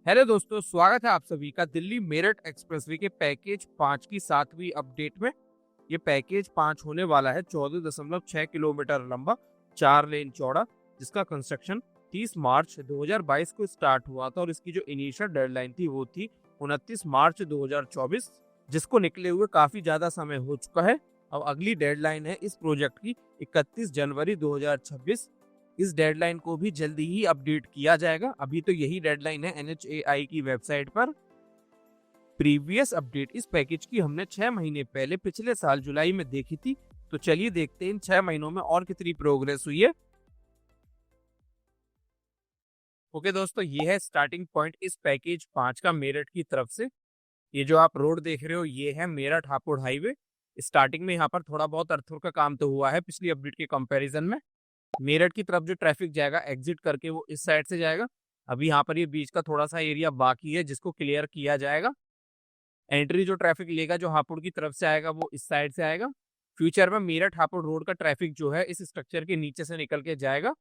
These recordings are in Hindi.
हेलो दोस्तों, स्वागत है आप सभी का दिल्ली मेरठ एक्सप्रेसवे के पैकेज 5 की 7वीं अपडेट में। ये पैकेज 5 होने वाला है 14.6 किलोमीटर लंबा, 4 लेन चौड़ा, जिसका कंस्ट्रक्शन 30 मार्च 2022 को स्टार्ट हुआ था और इसकी जो इनिशियल डेडलाइन थी वो थी 29 मार्च 2024, जिसको निकले हुए काफी ज्यादा समय हो चुका है। अब अगली डेडलाइन है इस प्रोजेक्ट की 31 जनवरी 2026। इस डेडलाइन को भी जल्दी ही अपडेट किया जाएगा। अभी तो यही डेडलाइन है NHAI की वेबसाइट पर। प्रीवियस अपडेट इस पैकेज की हमने 6 महीने पहले पिछले साल जुलाई में देखी थी। तो चलिए देखते हैं इन 6 महीनों में और कितनी प्रोग्रेस हुई है। ओके दोस्तों, ये है स्टार्टिंग पॉइंट इस पैकेज 5 का मेरठ की तरफ से। ये जो आप रोड देख रहे हो ये है मेरठ हापुड़ हाईवे। स्टार्टिंग में यहाँ पर थोड़ा बहुत अर्थवर्क का काम तो हुआ है पिछली अपडेट के कंपैरिजन में। मेरठ की तरफ जो ट्रैफिक जाएगा एग्जिट करके वो इस साइड से जाएगा। अभी यहाँ पर ये बीच का थोड़ा सा एरिया बाकी है जिसको क्लियर किया जाएगा। एंट्री जो ट्रैफिक लेगा जो हापुड़ की तरफ से आएगा वो इस साइड से आएगा। फ्यूचर में मेरठ हापुड़ रोड का ट्रैफिक जो है इस स्ट्रक्चर के नीचे से निकल के जाएगा।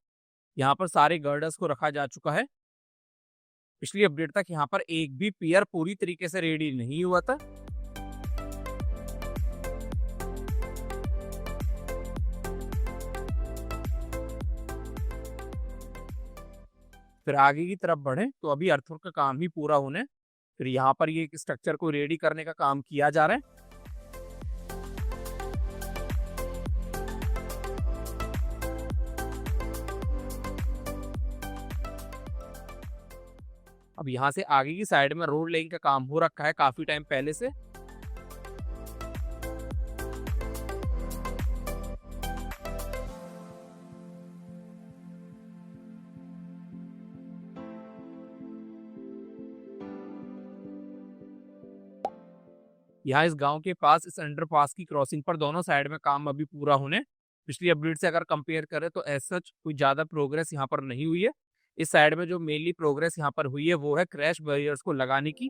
यहाँ पर सारे गर्डर्स को रखा जा चुका है। पिछली अपडेट तक यहाँ पर एक भी पियर पूरी तरीके से रेडी नहीं हुआ था। फिर आगे की तरफ बढ़े तो अभी अर्थवर्क का काम ही पूरा होने, फिर यहाँ पर ये स्ट्रक्चर को रेडी करने का काम किया जा रहा है। अब यहाँ से आगे की साइड में रोड लेइंग का काम हो रखा है काफी टाइम पहले से। यहाँ इस गांव के पास इस अंडरपास की क्रॉसिंग पर दोनों साइड में काम अभी पूरा होने। पिछली अपडेट से अगर कंपेयर करें तो एज सच कोई ज्यादा प्रोग्रेस यहाँ पर नहीं हुई है। इस साइड में जो मेनली प्रोग्रेस यहाँ पर हुई है वो है क्रैश बैरियर्स को लगाने की।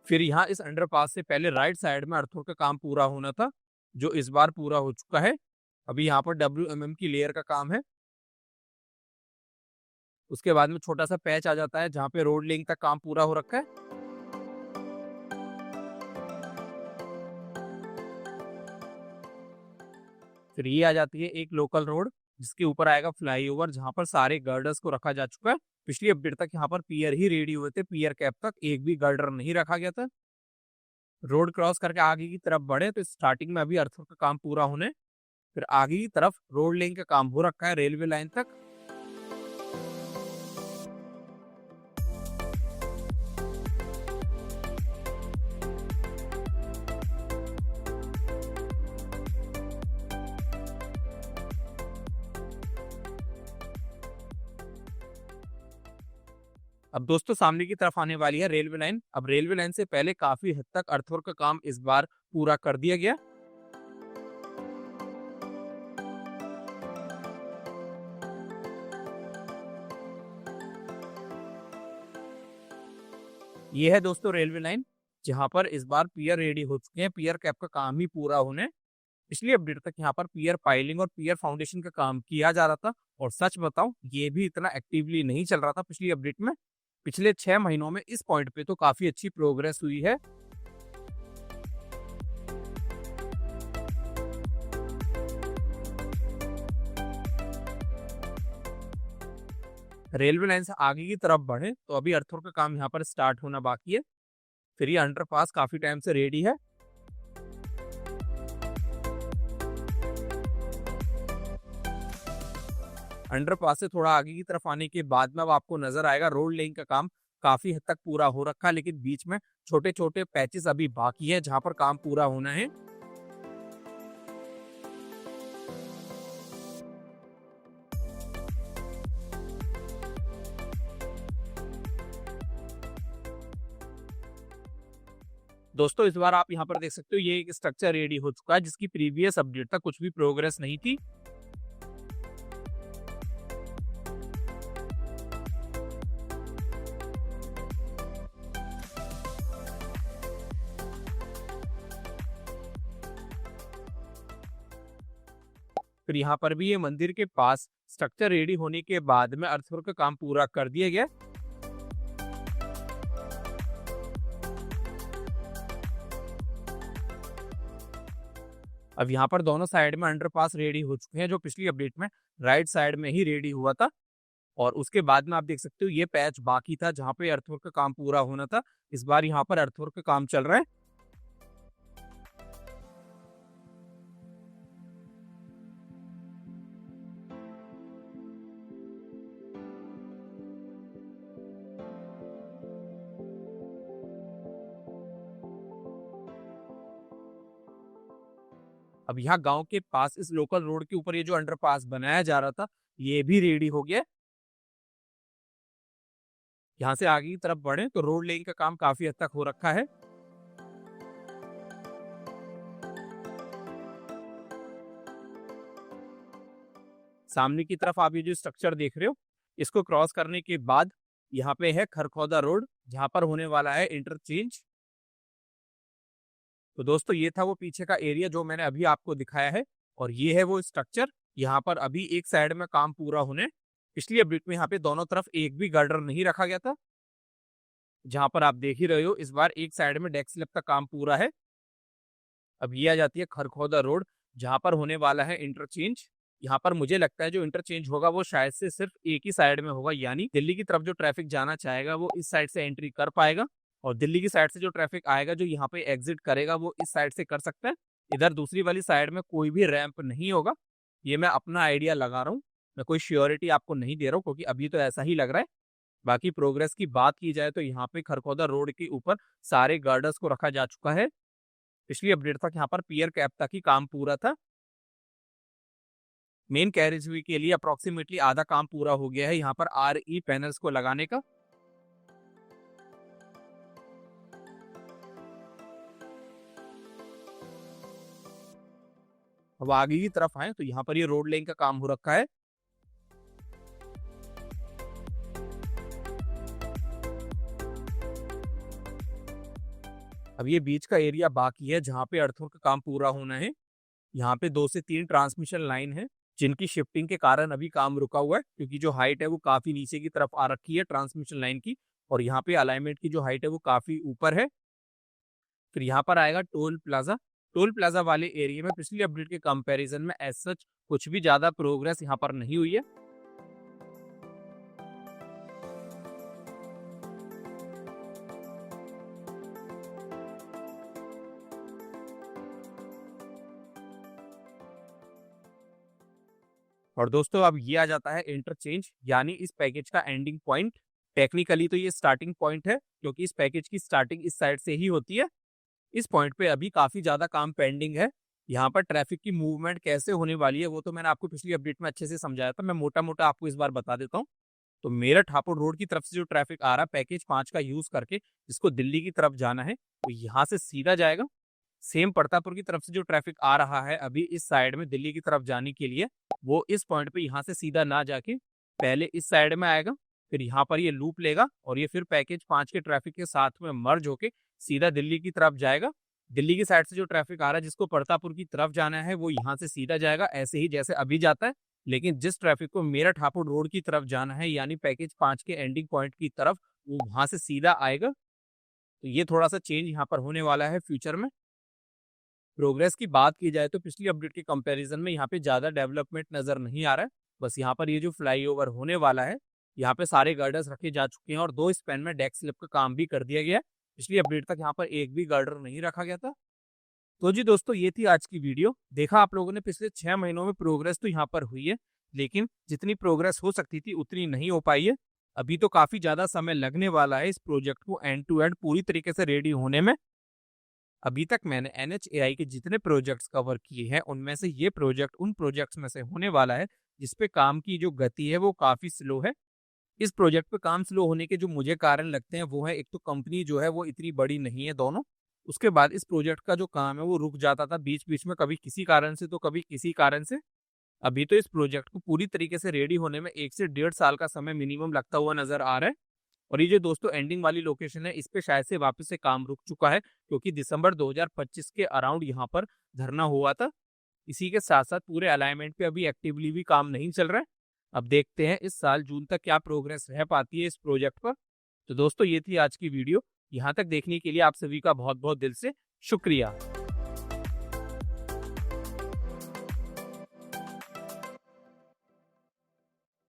फिर यहाँ इस अंडरपास से पहले राइट साइड में अर्थवर्क का काम पूरा होना था जो इस बार पूरा हो चुका है। अभी यहाँ पर WMM की लेयर का काम है। उसके बाद में छोटा सा पैच आ जाता है जहाँ पे रोड लिंक तक काम पूरा हो रखा है। फिर ये आ जाती है एक लोकल रोड जिसके ऊपर आएगा फ्लाईओवर जहाँ पर सारे गर्डर्स को रखा जा चुका है। पिछली अपडेट तक यहाँ पर पियर ही रेडी हुए थे, पियर कैप तक एक भी गर्डर नहीं रखा गया था। रोड क्रॉस करके आगे की तरफ बढ़े तो स्टार्टिंग में अभी अर्थवर्क का काम पूरा होने, फिर आगे की तरफ रोड लेइंग का काम हो रखा है रेलवे लाइन तक। अब दोस्तों सामने की तरफ आने वाली है रेलवे लाइन। अब रेलवे लाइन से पहले काफी हद तक अर्थवर्क का काम इस बार पूरा कर दिया गया। ये है दोस्तों रेलवे लाइन जहां पर इस बार पियर रेडी हो चुके हैं, पियर कैप का काम ही पूरा होने। पिछली अपडेट तक यहाँ पर पियर पाइलिंग और पियर फाउंडेशन का काम किया जा रहा था और सच बताऊं ये भी इतना एक्टिवली नहीं चल रहा था पिछली अपडेट में। पिछले 6 महीनों में इस पॉइंट पे तो काफी अच्छी प्रोग्रेस हुई है। रेलवे लाइन से आगे की तरफ बढ़े तो अभी अर्थवर्क का काम यहाँ पर स्टार्ट होना बाकी है। फिर ये अंडरपास काफी टाइम से रेडी है। अंडरपास से थोड़ा आगे की तरफ आने के बाद में अब आपको नजर आएगा रोड लेइंग का काम काफी हद तक पूरा हो रखा है, लेकिन बीच में छोटे छोटे पैचेस अभी बाकी है जहां पर काम पूरा होना है। दोस्तों इस बार आप यहाँ पर देख सकते हो ये एक स्ट्रक्चर रेडी हो चुका है जिसकी प्रीवियस अपडेट तक कुछ भी प्रोग्रेस नहीं थी। फिर यहाँ पर भी ये मंदिर के पास स्ट्रक्चर रेडी होने के बाद में अर्थवर्क का काम पूरा कर दिया गया। अब यहाँ पर दोनों साइड में अंडरपास रेडी हो चुके हैं, जो पिछली अपडेट में राइट साइड में ही रेडी हुआ था। और उसके बाद में आप देख सकते हो ये पैच बाकी था जहाँ पे अर्थवर्क का काम पूरा होना था। इस बार यहाँ पर अर्थवर्क का काम चल रहा है। अब यहाँ गांव के पास इस लोकल रोड के ऊपर ये जो अंडरपास बनाया जा रहा था ये भी रेडी हो गया। यहाँ से आगे की तरफ बढ़े तो रोड लेइंग का काम काफी हद तक हो रखा है। सामने की तरफ आप ये जो स्ट्रक्चर देख रहे हो इसको क्रॉस करने के बाद यहाँ पे है खरखौदा रोड, जहां पर होने वाला है इंटरचेंज। तो दोस्तों ये था वो पीछे का एरिया जो मैंने अभी आपको दिखाया है, और ये है वो स्ट्रक्चर। यहाँ पर अभी एक साइड में काम पूरा होने, पिछली अपडेट में यहाँ पे दोनों तरफ एक भी गर्डर नहीं रखा गया था। जहां पर आप देख ही रहे हो इस बार एक साइड में डेक स्लैब का काम पूरा है। अब ये आ जाती है खरखौदा रोड, जहां पर होने वाला है इंटरचेंज। यहाँ पर मुझे लगता है जो इंटरचेंज होगा वो शायद से सिर्फ एक ही साइड में होगा, यानी दिल्ली की तरफ जो ट्रैफिक जाना चाहेगा वो इस साइड से एंट्री कर पाएगा, और दिल्ली की साइड से जो ट्रैफिक आएगा जो यहाँ पे एग्जिट करेगा वो इस साइड से कर सकता है। इधर दूसरी वाली साइड में कोई भी रैंप नहीं होगा। ये मैं अपना आइडिया लगा रहा हूँ, मैं कोई श्योरिटी आपको नहीं दे रहा हूँ, क्योंकि अभी तो ऐसा ही लग रहा है। बाकी प्रोग्रेस की बात की जाए तो यहाँ पे खरखौदा रोड के ऊपर सारे गार्डर्स को रखा जा चुका है। पिछली अपडेट तक यहाँ पर पियर कैप तक ही काम पूरा था। मेन कैरेज वे के लिए अप्रोक्सीमेटली आधा काम पूरा हो गया है यहाँ पर RE पैनल्स को लगाने का। अब आगे की तरफ आए तो यहाँ पर ये रोड लेइंग का काम हो रखा है। अब ये बीच का एरिया बाकी है जहाँ पे अर्थवर्क का काम पूरा होना है। यहाँ पे 2 से 3 ट्रांसमिशन लाइन है जिनकी शिफ्टिंग के कारण अभी काम रुका हुआ है, क्योंकि जो हाइट है वो काफी नीचे की तरफ आ रखी है ट्रांसमिशन लाइन की, और यहाँ पे अलाइनमेंट की जो हाइट है वो काफी ऊपर है। फिर यहाँ पर आएगा टोल प्लाजा। टोल प्लाजा वाले एरिया में पिछली अपडेट के कंपैरिजन में एज सच कुछ भी ज्यादा प्रोग्रेस यहाँ पर नहीं हुई है। और दोस्तों अब ये आ जाता है इंटरचेंज, यानी इस पैकेज का एंडिंग पॉइंट। टेक्निकली तो ये स्टार्टिंग पॉइंट है, क्योंकि इस पैकेज की स्टार्टिंग इस साइड से ही होती है। इस पॉइंट पे अभी काफी ज्यादा काम पेंडिंग है। यहाँ पर ट्रैफिक की मूवमेंट कैसे होने वाली है वो तो मैंने आपको पिछली अपडेट में अच्छे से समझाया था, मैं मोटा मोटा आपको इस बार बता देता हूँ। तो मेरठ हापुड़ रोड की तरफ से जो ट्रैफिक आ रहा है पैकेज 5 का यूज करके, जिसको दिल्ली की तरफ जाना है, तो यहाँ से सीधा जाएगा। सेम परतापुर की तरफ से जो ट्रैफिक आ रहा है अभी इस साइड में दिल्ली की तरफ जाने के लिए, वो इस पॉइंट पे यहाँ से सीधा ना जाके पहले इस साइड में आएगा, फिर यहाँ पर ये लूप लेगा और ये फिर पैकेज 5 के ट्रैफिक के साथ में मर्ज होके सीधा दिल्ली की तरफ जाएगा। दिल्ली की साइड से जो ट्रैफिक आ रहा है जिसको परतापुर की तरफ जाना है वो यहाँ से सीधा जाएगा, ऐसे ही जैसे अभी जाता है। लेकिन जिस ट्रैफिक को मेरठ हापुड़ रोड की तरफ जाना है, यानी पैकेज 5 के एंडिंग पॉइंट की तरफ, वो वहां से सीधा आएगा। तो ये थोड़ा सा चेंज यहाँ पर होने वाला है फ्यूचर में। प्रोग्रेस की बात की जाए तो पिछली अपडेट के कंपैरिजन में यहाँ पे ज्यादा डेवलपमेंट नजर नहीं आ रहा है। बस यहाँ पर ये जो फ्लाईओवर होने वाला है यहाँ पे सारे गर्डर्स रखे जा चुके हैं और 2 स्पैन में डेक स्लिप का काम भी कर दिया गया है। पिछली अपडेट तक यहाँ पर एक भी गर्डर नहीं रखा गया था। तो जी दोस्तों ये थी आज की वीडियो। देखा आप लोगों ने पिछले 6 महीनों में प्रोग्रेस तो यहाँ पर हुई है, लेकिन जितनी प्रोग्रेस हो सकती थी उतनी नहीं हो पाई है। अभी तो काफी ज्यादा समय लगने वाला है इस प्रोजेक्ट को एंड टू एंड पूरी तरीके से रेडी होने में। अभी तक मैंने NHAI के जितने प्रोजेक्ट्स कवर किए हैं उनमें से ये प्रोजेक्ट उन प्रोजेक्ट्स में से होने वाला है जिसपे काम की जो गति है वो काफी स्लो है। इस प्रोजेक्ट पे काम स्लो होने के जो मुझे कारण लगते हैं वो है, एक तो कंपनी जो है वो इतनी बड़ी नहीं है दोनों, उसके बाद इस प्रोजेक्ट का जो काम है वो रुक जाता था बीच बीच में, कभी किसी कारण से तो कभी किसी कारण से। अभी तो इस प्रोजेक्ट को पूरी तरीके से रेडी होने में 1 से 1.5 साल का समय मिनिमम लगता हुआ नजर आ रहा है। और ये जो दोस्तों एंडिंग वाली लोकेशन है इस पे शायद से वापस से काम रुक चुका है, क्योंकि दिसंबर 2025 के अराउंड यहाँ पर धरना हुआ था। इसी के साथ साथ पूरे अलाइनमेंट पे अभी एक्टिवली भी काम नहीं चल रहा है। अब देखते हैं इस साल जून तक क्या प्रोग्रेस रह पाती है इस प्रोजेक्ट पर। तो दोस्तों ये थी आज की वीडियो। यहाँ तक देखने के लिए आप सभी का बहुत बहुत दिल से शुक्रिया।